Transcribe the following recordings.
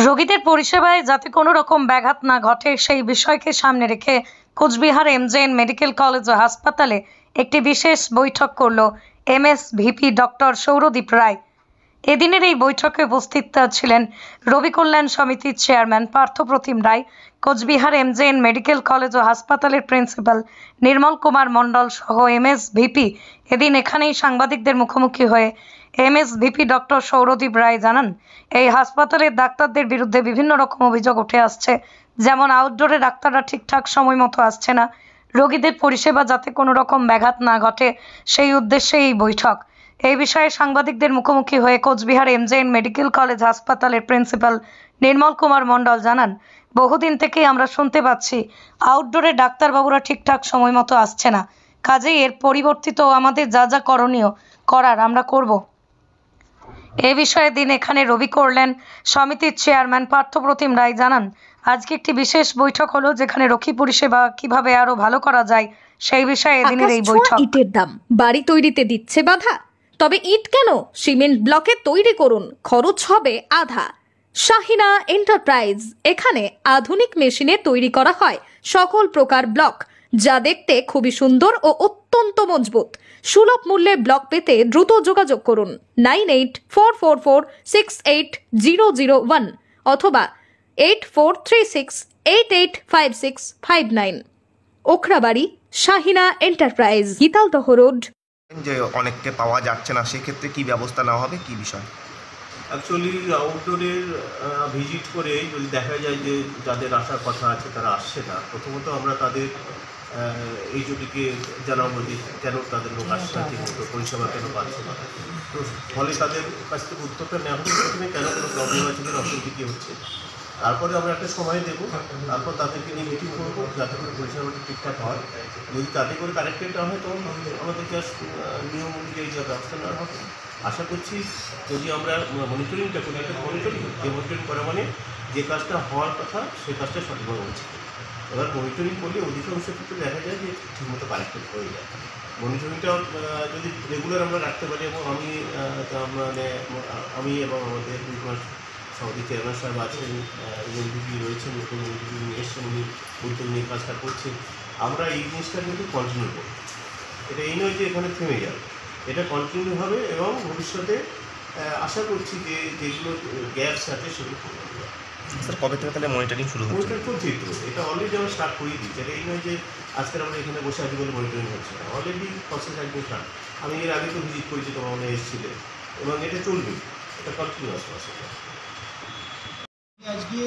রোগীদের পরিষেবায় যাতে কোনো রকম ব্যাঘাত না ঘটে সেই বিষয়কে সামনে রেখে কোচবিহার এমজেএন মেডিকেল কলেজ ও হাসপাতালে একটি বিশেষ বৈঠক করল এমএসভিপি ডক্টর সৌরদীপ রায়। এদিনের এই বৈঠকে উপস্থিত ছিলেন রবি কল্যাণ সমিতির চেয়ারম্যান পার্থপ্রতিম রায়, কোচবিহার এমজেএন মেডিকেল কলেজ ও হাসপাতালের প্রিন্সিপাল নির্মল কুমার মণ্ডল সহ এমএসভিপি। এদিন এখানেই সাংবাদিকদের মুখোমুখি হয়ে এমএসভিপি ডক্টর সৌরদীপ রায় জানান, এই হাসপাতালের ডাক্তারদের বিরুদ্ধে বিভিন্ন রকম অভিযোগ উঠে আসছে, যেমন আউটডোরে ডাক্তাররা ঠিকঠাক সময় মতো আসছে না, রোগীদের পরিষেবা যাতে কোনো রকম ব্যাঘাত না ঘটে সেই উদ্দেশ্যে এই বৈঠক। এই বিষয়ে সাংবাদিকদের মুখোমুখি হয়ে কোচবিহার এমজেএন মেডিকেল কলেজ হাসপাতালের প্রিন্সিপাল নির্মল কুমার মণ্ডল জানান, বহুদিন থেকেই আমরা শুনতে পাচ্ছি আউটডোরে ডাক্তারবাবুরা ঠিকঠাক সময় মতো আসছে না, কাজেই এর পরিবর্তিত আমাদের যা যা করণীয় করার আমরা করব। এ বিষয়ে দিন এখানে রবি কল্যাণ সমিতির চেয়ারম্যান পার্থপ্রতিম রায় জানান, আজকে একটি বিশেষ বৈঠক হলো যেখানে রোগী পরিষেবা কিভাবে আরো ভালো করা যায় সেই বিষয়ে এদিনের এই বৈঠক। ইটের দাম বাড়ি তৈরিতে দিচ্ছে বাধা, তবে ইট কেন, সিমেন্ট ব্লকে তৈরি করুন, খরচ হবে আধা। শাহিনা এন্টারপ্রাইজ, এখানে আধুনিক মেশিনে তৈরি করা হয় সকল প্রকার ব্লক, যা দেখতে খুবই সুন্দর ও অত্যন্ত মজবুত। সুলভ মূল্যে ব্লক পেতে দ্রুত যোগাযোগ করুন 9844468001 অথবা 8436885659। Okhrabari, Shahina enterprise, Gitaldaha road. যে অনেককে পাওয়া যাচ্ছে না, সেক্ষেত্রে কি ব্যবস্থা নেওয়া হবে, কি বিষয়? অ্যাকচুয়ালি আউটডোরের ভিজিট করে যদি দেখা যায় যে যাদের আসার কথা আছে তারা আসছে না, প্রথমত আমরা তাদের এই জটিকে জানাবো যে কেন তাদের লোক আসছে না, ঠিকমতো পরিষেবা কেন পাচ্ছে না। তো ফলে তাদের কাছ থেকে উত্তরটা নেওয়া হবে প্রথমে কেন কোনো প্রবলেম আছে, কেন অসুবিধা কী হচ্ছে। তারপরে আমরা একটা সময় দেবো, তারপর তাদেরকে নিয়ে মিটিং করবো যাতে করে পরিষেবাটা ঠিকঠাক হয়। যদি তাতে করে কারেক্টেড না হয় তখন আমাদের জাস্ট নিয়ম অনুযায়ী যা ব্যবস্থা নেওয়া হবে। আশা করছি যদি আমরা মনিটরিংটা করি, একটা মনিটরিং করা মানে যে কাজটা হওয়ার কথা সে কাজটা সঠিকভাবে হচ্ছে। এবার মনিটরিং করলে অধিকাংশ ক্ষেত্রে দেখা যায় যে ঠিকমতো কারেক্টেড হয়ে যায়। মনিটরিংটা যদি রেগুলার আমরা রাখতে পারি, এবং আমি এবং আমাদের সভাপতি চেয়ারম্যান সাহেব আছেন, এমডিপি রয়েছেন, নতুন এমডিপি নিয়ে এসছেন, উনি উদ্যোগ নিয়ে কাজটা করছেন, আমরা এই জিনিসটা কিন্তু কন্টিনিউ করব। এটা এই নয় যে এখানে থেমে যাবে, এটা কন্টিনিউ হবে এবং ভবিষ্যতে আশা করছি যে যেগুলো গ্যাপস আছে সেগুলো পূরণ হবে। স্যার, কবে থেকে তাহলে মনিটরিং শুরু হচ্ছে? মনিটরিং করছি তো, এটা অলরেডি আমরা স্টার্ট করিয়ে দিচ্ছি। এটা এই নয় যে আজকের আমরা এখানে বসে আছি বলে মনিটরিং হচ্ছে না, অলরেডি প্রসেস একদম স্টার্ট। আমি এর আগে তো ভিজিট করেছি, তোমার মনে এসেছিলেন, এবং এটা চলবে, এটা কন্টিনিউয়াস প্রসেস। আজকে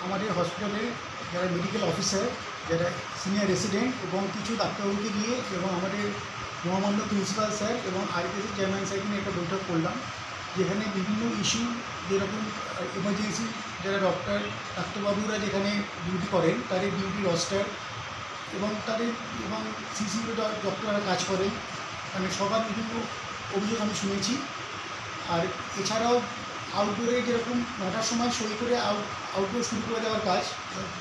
আমাদের হসপিটালে যারা মেডিকেল অফিসার, যারা সিনিয়র রেসিডেন্ট এবং কিছু ডাক্তারবাবুকে নিয়ে এবং আমাদের মহামান্য প্রিন্সিপাল স্যার এবং আরপিএসির চেয়ারম্যান স্যারকে নিয়ে একটা বৈঠক করলাম, যেখানে বিভিন্ন ইস্যু, যেরকম এমার্জেন্সি যারা ডাক্তারবাবুরা যেখানে ডিউটি করেন তাদের ডিউটি রস্টার এবং সিসিউ ডক্টররা কাজ করেন, মানে সবার বিভিন্ন অভিযোগ আমি শুনেছি। আর এছাড়াও আউটডোরে যেরকম 9টার সময় সই করে আউটডোর শুরু করে দেওয়ার কাজ,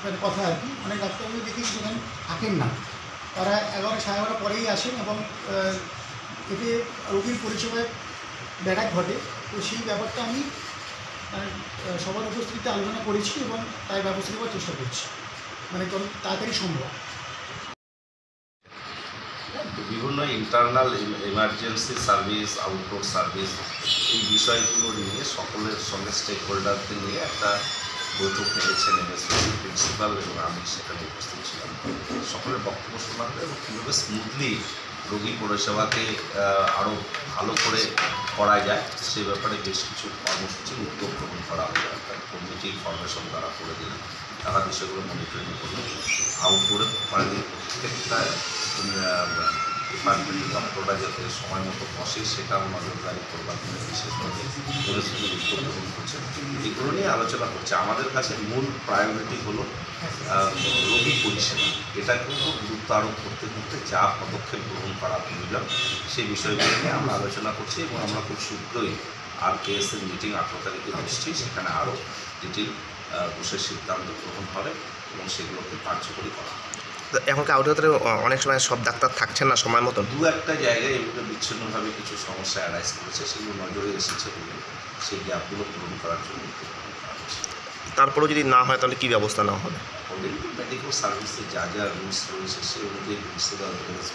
মানে কথা আর কি, অনেক ডাক্তারবাবু দেখি সেখানে থাকেন না, তারা 11 সাড়ে 11 পরেই আসেন এবং এতে রোগীর পরিষেবায় ব্যাঘাত ঘটে। তো সেই ব্যাপারটা আমি সবার উপস্থিতিতে আলোচনা করেছি এবং তাই ব্যবস্থা নেওয়ার চেষ্টা করছি, মানে যত তাড়াতাড়ি সম্ভব। বিভিন্ন internal emergency service, outdoor service, এই বিষয়গুলো নিয়ে সকলের সঙ্গে স্টেক হোল্ডারদের নিয়ে একটা বৈঠক নিয়েছেন এমএসভিপি প্রিন্সিপাল এবং আমি সেখানে উপস্থিত ছিলাম। সকলের বক্তব্য শোনা হবে এবং কীভাবে স্মুথলি রোগী পরিষেবাকে আরও ভালো করে করা যায় সে ব্যাপারে বেশ কিছু কর্মসূচির উদ্যোগ গ্রহণ করা হবে। একটা কমিটি ফরমেশন দ্বারা করে দিলেন, তারা বিষয়গুলো মনিটরিং করবেন। আউটডোরে মানে প্রত্যেকটা ডিপার্টমেন্ট ডক্টররা যাতে সময় মতো বসে সেটাও নজরদারি করবার জন্য বিশেষভাবে পরিস্থিতির উদ্যোগ গ্রহণ করছে। এগুলো নিয়ে আলোচনা করছে। আমাদের কাছে মূল প্রায়োরিটি হলো রোগী পরিষেবা, এটা কিন্তু গুরুত্ব আরোপ করতে করতে যা পদক্ষেপ গ্রহণ করা প্রয়োজন সেই বিষয়গুলো নিয়ে আমরা আলোচনা করছি এবং আমরা খুব শীঘ্রই আরকেএসের মিটিং 18 তারিখে বসছি, সেখানে আরও ডিটেল বসে সিদ্ধান্ত গ্রহণ হবে এবং সেগুলোকে কার্যকরী করা হবে। এখনকার আউটডোরে অনেক সময় সব ডাক্তার থাকছেন না সময় মতন, দু একটা জায়গায় এগুলো বিচ্ছিন্নভাবে কিছু সমস্যা অ্যারাইজ করেছে, সেগুলো নজরে এসেছে বলে সেই গ্যাপগুলো পূরণ করার জন্য তারপরেও যদি না হয় তাহলে কী ব্যবস্থা নেওয়া হবে? অলরেডি তো মেডিকেল সার্ভিসে যা যা রুলস রয়েছে সেই অনুযায়ী রুলসে দেওয়া হয়েছে।